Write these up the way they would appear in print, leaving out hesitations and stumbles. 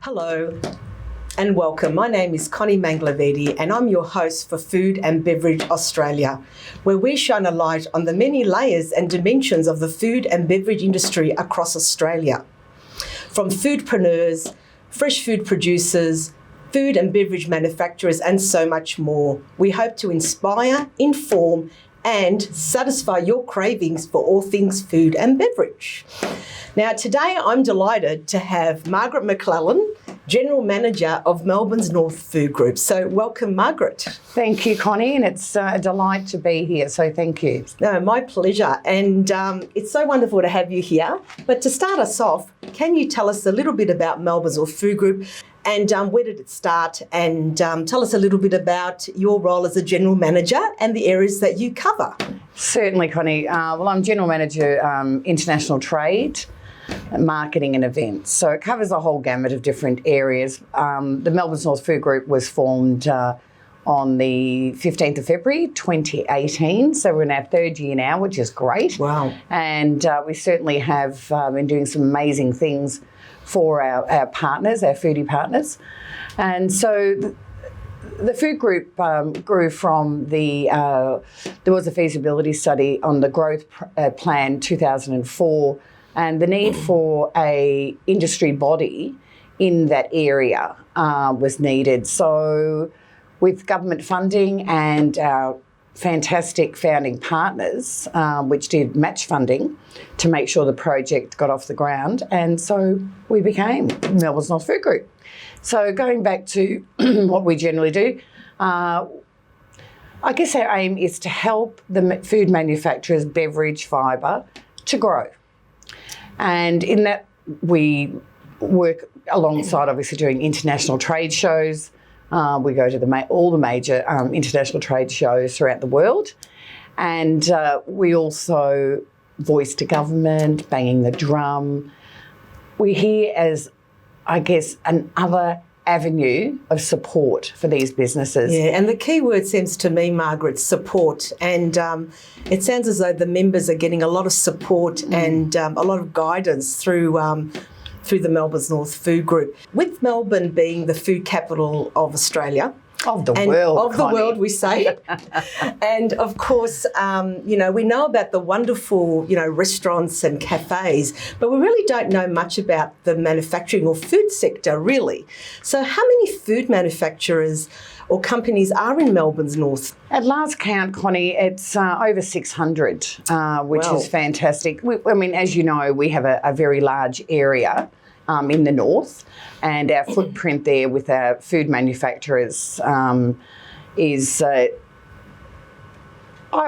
Hello and welcome. My name is Connie Manglaviti and I'm your host for Food and Beverage Australia, where we shine a light on the many layers and dimensions of the food and beverage industry across Australia. From foodpreneurs, fresh food producers, food and beverage manufacturers and so much more, we hope to inspire, inform and satisfy your cravings for all things food and beverage. Now, today I'm delighted to have Margaret Mclelland, General Manager of Melbourne's North Food Group. So welcome, Margaret. Thank you, Connie, and it's a delight to be here, so thank you. No, my pleasure. And it's so wonderful to have you here. But to start us off, can you tell us a little bit about Melbourne's North Food Group and where did it start? And tell us a little bit about your role as a General Manager and the areas that you cover. Certainly, Connie. Well, I'm General Manager International Trade, Marketing and Events. So it covers a whole gamut of different areas. The Melbourne's North Food Group was formed on the 15th of February 2018. So we're in our third year now, which is great. Wow. And we certainly have been doing some amazing things for our partners, our foodie partners. And so the food group grew from there was a feasibility study on the growth plan 2004 and the need for a industry body in that area was needed. So with government funding and our fantastic founding partners, which did match funding to make sure the project got off the ground, and so we became Melbourne's North Food Group. So going back to what we generally do, I guess our aim is to help the food manufacturers' beverage fibre to grow. And in that, we work alongside, obviously, doing international trade shows. We go to all the major international trade shows throughout the world. And we also voice to government, banging the drum. We're here as, I guess, another avenue of support for these businesses. Yeah, and the key word seems to me, Margaret, support. And it sounds as though the members are getting a lot of support and a lot of guidance through the Melbourne's North Food Group. With Melbourne being the food capital of Australia. Of the world, Of Connie. the world, we say. And of course, we know about the wonderful, restaurants and cafes, but we really don't know much about the manufacturing or food sector, really. So how many food manufacturers or companies are in Melbourne's North? At last count, Connie, it's over 600, which Wow. is fantastic. As you know, we have a very large area in the north, and our footprint there with our food manufacturers is, I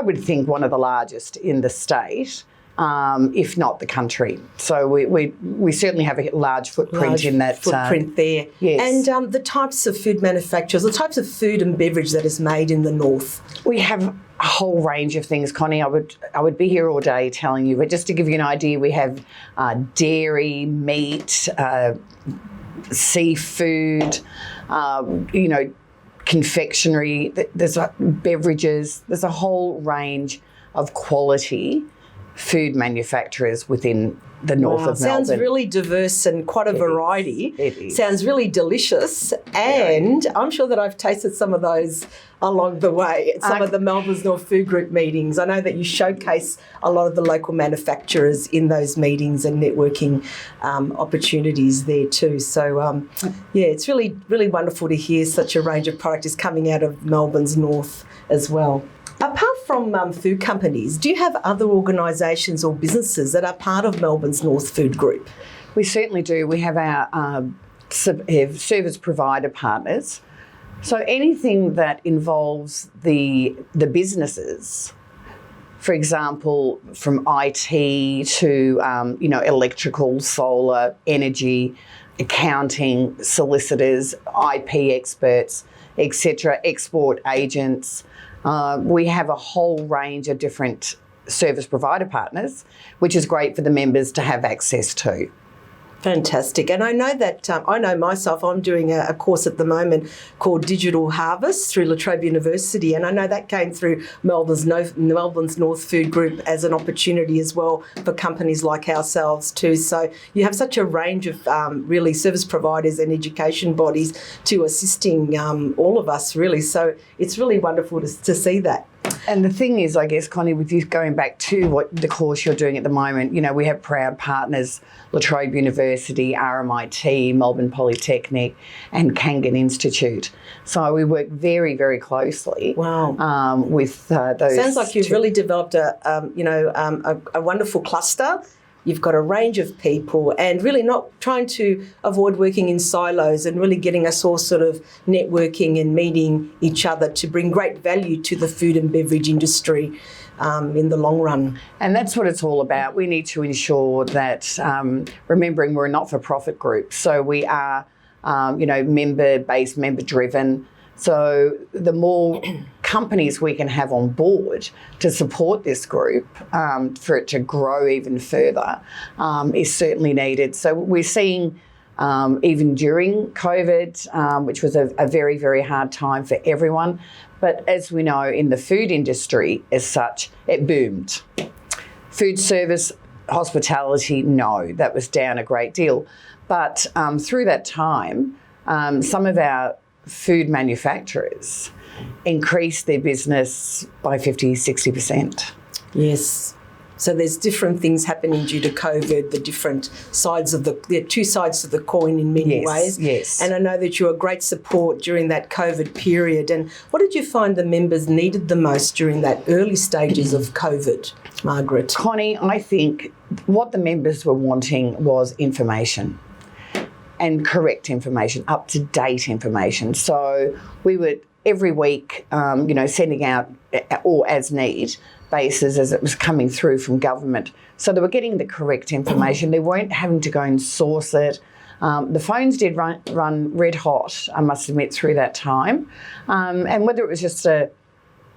would think, one of the largest in the state, if not the country. So we certainly have a large footprint in that footprint there. Yes. And the types of food manufacturers, the types of food and beverage that is made in the north. We have a whole range of things, Connie. I would be here all day telling you, but just to give you an idea, we have dairy, meat, seafood, confectionery. There's beverages. There's a whole range of quality food manufacturers within the north of Melbourne. Sounds really diverse and quite a variety. It is. Sounds really delicious, and I'm sure that I've tasted some of those along the way at some of the Melbourne's North Food Group meetings. I know that you showcase a lot of the local manufacturers in those meetings and networking opportunities there too. So, it's really, really wonderful to hear such a range of product is coming out of Melbourne's North as well. Apart from food companies, do you have other organisations or businesses that are part of Melbourne's North Food Group? We certainly do. We have our service provider partners. So anything that involves the businesses, for example, from IT to electrical, solar, energy, accounting, solicitors, IP experts, etc., export agents. We have a whole range of different service provider partners, which is great for the members to have access to. Fantastic. And I know that, I know myself, I'm doing a course at the moment called Digital Harvest through La Trobe University, and I know that came through Melbourne's North Food Group as an opportunity as well for companies like ourselves too. So you have such a range of really service providers and education bodies to assisting all of us really. So it's really wonderful to see that. And the thing is, I guess, Connie, with you going back to what the course you're doing at the moment, you know, we have proud partners, La Trobe University, RMIT, Melbourne Polytechnic and Kangan Institute. So we work very, very closely with those. Sounds like you've really developed a wonderful cluster. You've got a range of people and really not trying to avoid working in silos and really getting us all sort of networking and meeting each other to bring great value to the food and beverage industry in the long run. And that's what it's all about. We need to ensure that, remembering we're a not-for-profit group, so we are, member-based, member-driven. So the more companies we can have on board to support this group for it to grow even further is certainly needed. So we're seeing even during COVID, which was a very, very hard time for everyone, but as we know in the food industry as such, it boomed. Food service, hospitality, no, that was down a great deal. But through that time, some of our food manufacturers increased their business by 50, 60%. Yes. So there's different things happening due to COVID, the different sides of there are two sides to the coin in many ways. Yes. And I know that you were great support during that COVID period. And what did you find the members needed the most during that early stages of COVID, Margaret? Connie, I think what the members were wanting was information. And correct information, up-to-date information. So we would every week, sending out or as need basis as it was coming through from government. So they were getting the correct information. They weren't having to go and source it. The phones did run red hot, I must admit, through that time. And whether it was just a,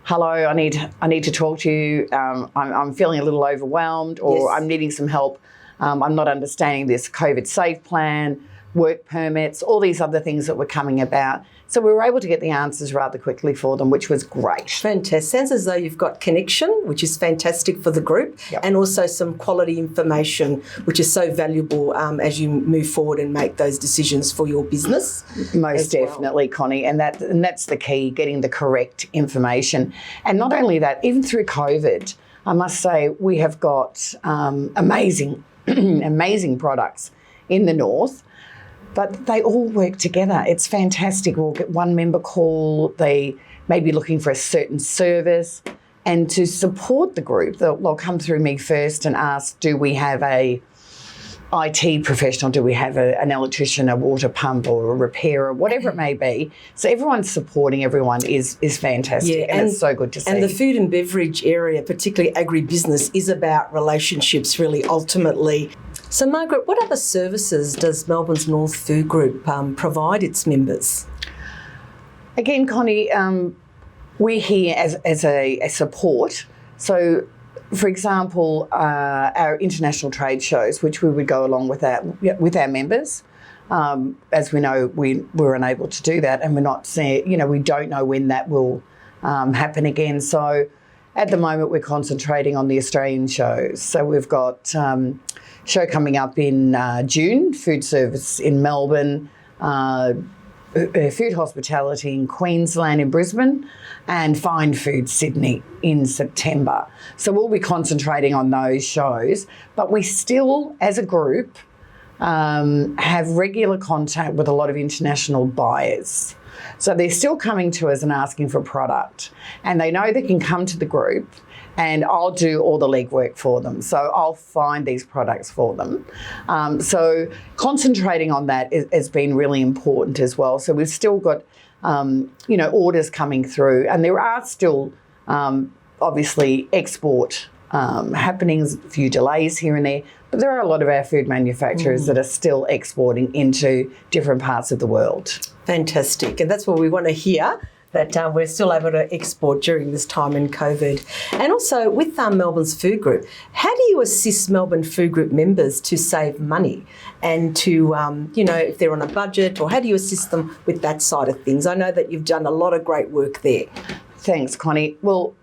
hello, I need to talk to you, I'm feeling a little overwhelmed, or I'm needing some help, I'm not understanding this COVID safe plan, work permits, all these other things that were coming about. So we were able to get the answers rather quickly for them, which was great. Fantastic. Sounds as though you've got connection, which is fantastic for the group, and also some quality information, which is so valuable as you move forward and make those decisions for your business. Most definitely, Connie, and that's the key, getting the correct information. And not only that, even through COVID, I must say we have got amazing, amazing products in the north. But they all work together. It's fantastic. We'll get one member call, they may be looking for a certain service, and to support the group, they'll come through me first and ask, do we have a IT professional, do we have an electrician, a water pump or a repairer, whatever it may be. So everyone's supporting everyone is fantastic, and it's so good to see. And the food and beverage area, particularly agribusiness, is about relationships really ultimately. So, Margaret, what other services does Melbourne's North Food Group provide its members? Again, Connie, we're here as a support. So, for example, our international trade shows, which we would go along with our members. As we know, we were unable to do that, and we're not seeing, we don't know when that will happen again. So, at the moment, we're concentrating on the Australian shows. So we've got show coming up in June, food service in Melbourne, food hospitality in Queensland, in Brisbane, and fine food Sydney in September. So we'll be concentrating on those shows, but we still, as a group, have regular contact with a lot of international buyers. So they're still coming to us and asking for product, and they know they can come to the group and I'll do all the legwork for them. So I'll find these products for them. So concentrating on that has been really important as well. So we've still got, orders coming through, and there are still, obviously, export happenings, a few delays here and there, but there are a lot of our food manufacturers that are still exporting into different parts of the world. Fantastic. And that's what we want to hear, that we're still able to export during this time in COVID. And also with Melbourne's Food Group, how do you assist Melbourne Food Group members to save money and to, if they're on a budget, or how do you assist them with that side of things? I know that you've done a lot of great work there. Thanks, Connie. Well,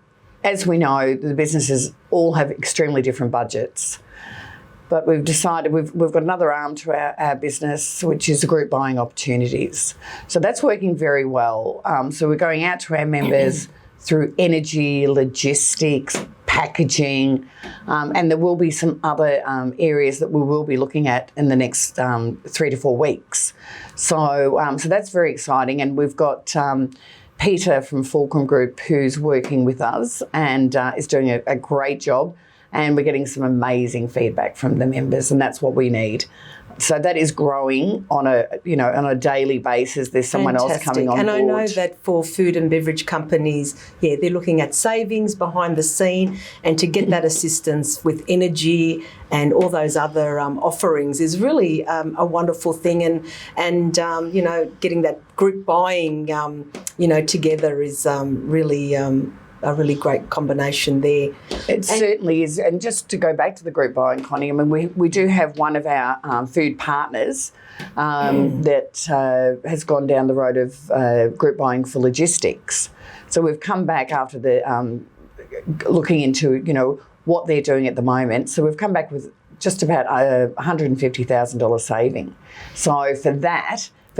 as we know, the businesses all have extremely different budgets. But we've decided we've got another arm to our business, which is the group buying opportunities. So that's working very well. So we're going out to our members through energy, logistics, packaging, and there will be some other areas that we will be looking at in the next 3 to 4 weeks. So that's very exciting, and we've got Peter from Fulcrum Group who's working with us and is doing a great job. And we're getting some amazing feedback from the members, and that's what we need. So that is growing on a daily basis. There's someone else coming on board. And I know that for food and beverage companies, they're looking at savings behind the scene, and to get that assistance with energy and all those other offerings is really a wonderful thing. And getting that group buying, together is really a really great combination there. It certainly is. And just to go back to the group buying, Connie, I mean, we do have one of our food partners that has gone down the road of group buying for logistics. So we've come back after the looking into, what they're doing at the moment. So we've come back with just about $150,000 saving. So for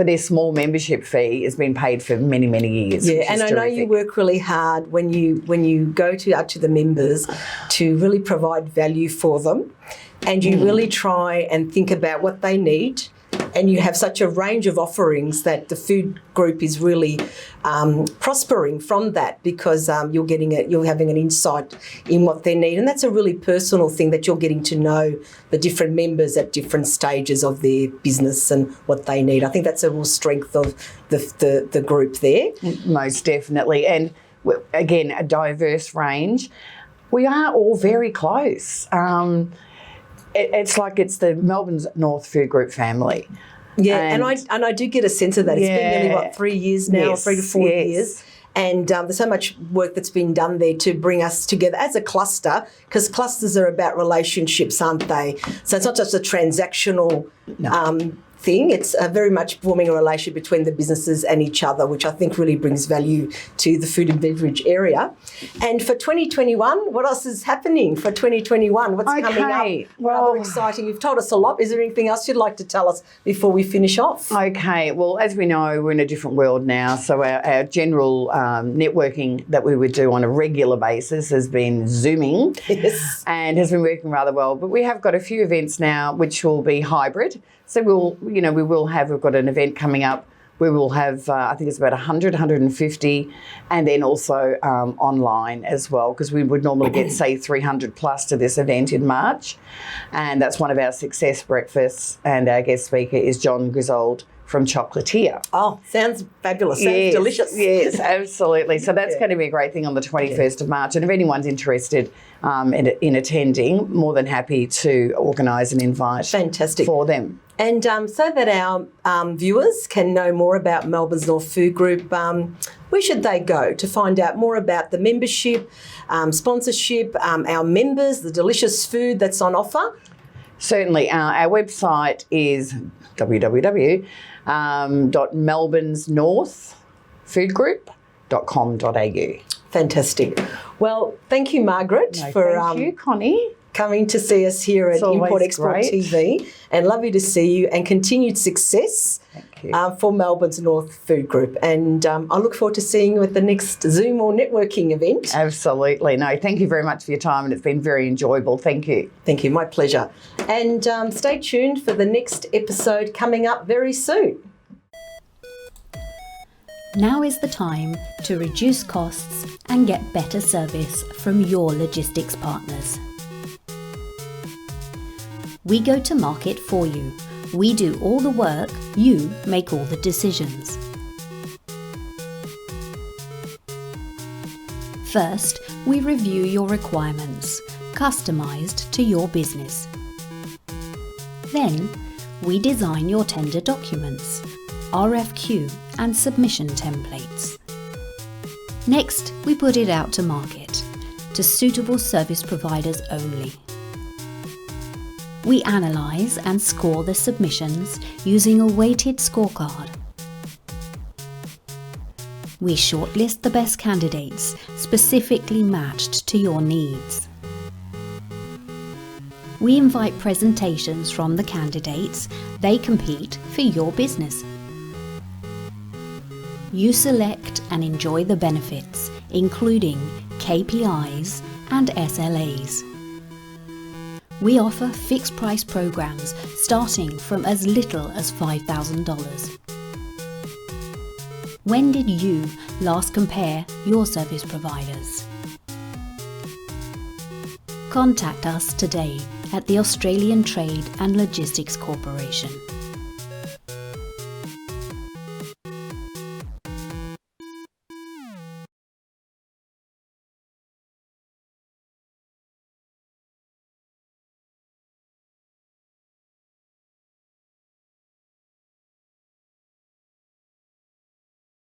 their small membership fee has been paid for many, many years. Yeah, and I know you work really hard when you go out to the members to really provide value for them, and you really try and think about what they need. And you have such a range of offerings that the food group is really prospering from that, because you're having an insight in what they need, and that's a really personal thing, that you're getting to know the different members at different stages of their business and what they need. I think that's a real strength of the group there. Most definitely, and again, a diverse range. We are all very close. It's like it's the Melbourne's North Food Group family. Yeah, and I do get a sense of that. It's been nearly, 3 years now, 3 to 4 years. And there's so much work that's been done there to bring us together as a cluster, because clusters are about relationships, aren't they? So it's not just a transactional thing. It's very much forming a relationship between the businesses and each other, which I think really brings value to the food and beverage area. And for 2021, what else is happening for 2021? What's coming up? Well, exciting. You've told us a lot. Is there anything else you'd like to tell us before we finish off? Okay. Well, as we know, we're in a different world now. So our general networking that we would do on a regular basis has been Zooming. Yes. And has been working rather well. But we have got a few events now which will be hybrid. So we've got an event coming up. We will have, I think it's about 100, 150, and then also online as well, because we would normally get, say, 300 plus to this event in March. And that's one of our success breakfasts. And our guest speaker is John Griswold from Chocolatier. Oh, sounds fabulous. Sounds delicious. Yes, absolutely. So that's going to be a great thing on the 21st of March. And if anyone's interested in attending, more than happy to organise an invite for them. And so that our viewers can know more about Melbourne's North Food Group, where should they go to find out more about the membership, sponsorship, our members, the delicious food that's on offer? Certainly. Our website is www.melbournesnorthfoodgroup.com.au. Fantastic. Well, thank you, Margaret, for thank you, Connie, coming to see us here at Import Export TV, and lovely to see you, and continued success for Melbourne's North Food Group. And I look forward to seeing you at the next Zoom or networking event. Absolutely. No, thank you very much for your time, and it's been very enjoyable. Thank you. Thank you. My pleasure. And stay tuned for the next episode coming up very soon. Now is the time to reduce costs and get better service from your logistics partners. We go to market for you. We do all the work, you make all the decisions. First, we review your requirements, customized to your business. Then, we design your tender documents, RFQ and submission templates. Next, we put it out to market, to suitable service providers only. We analyse and score the submissions using a weighted scorecard. We shortlist the best candidates specifically matched to your needs. We invite presentations from the candidates. They compete for your business. You select and enjoy the benefits, including KPIs and SLAs. We offer fixed price programs starting from as little as $5,000. When did you last compare your service providers? Contact us today at the Australian Trade and Logistics Corporation.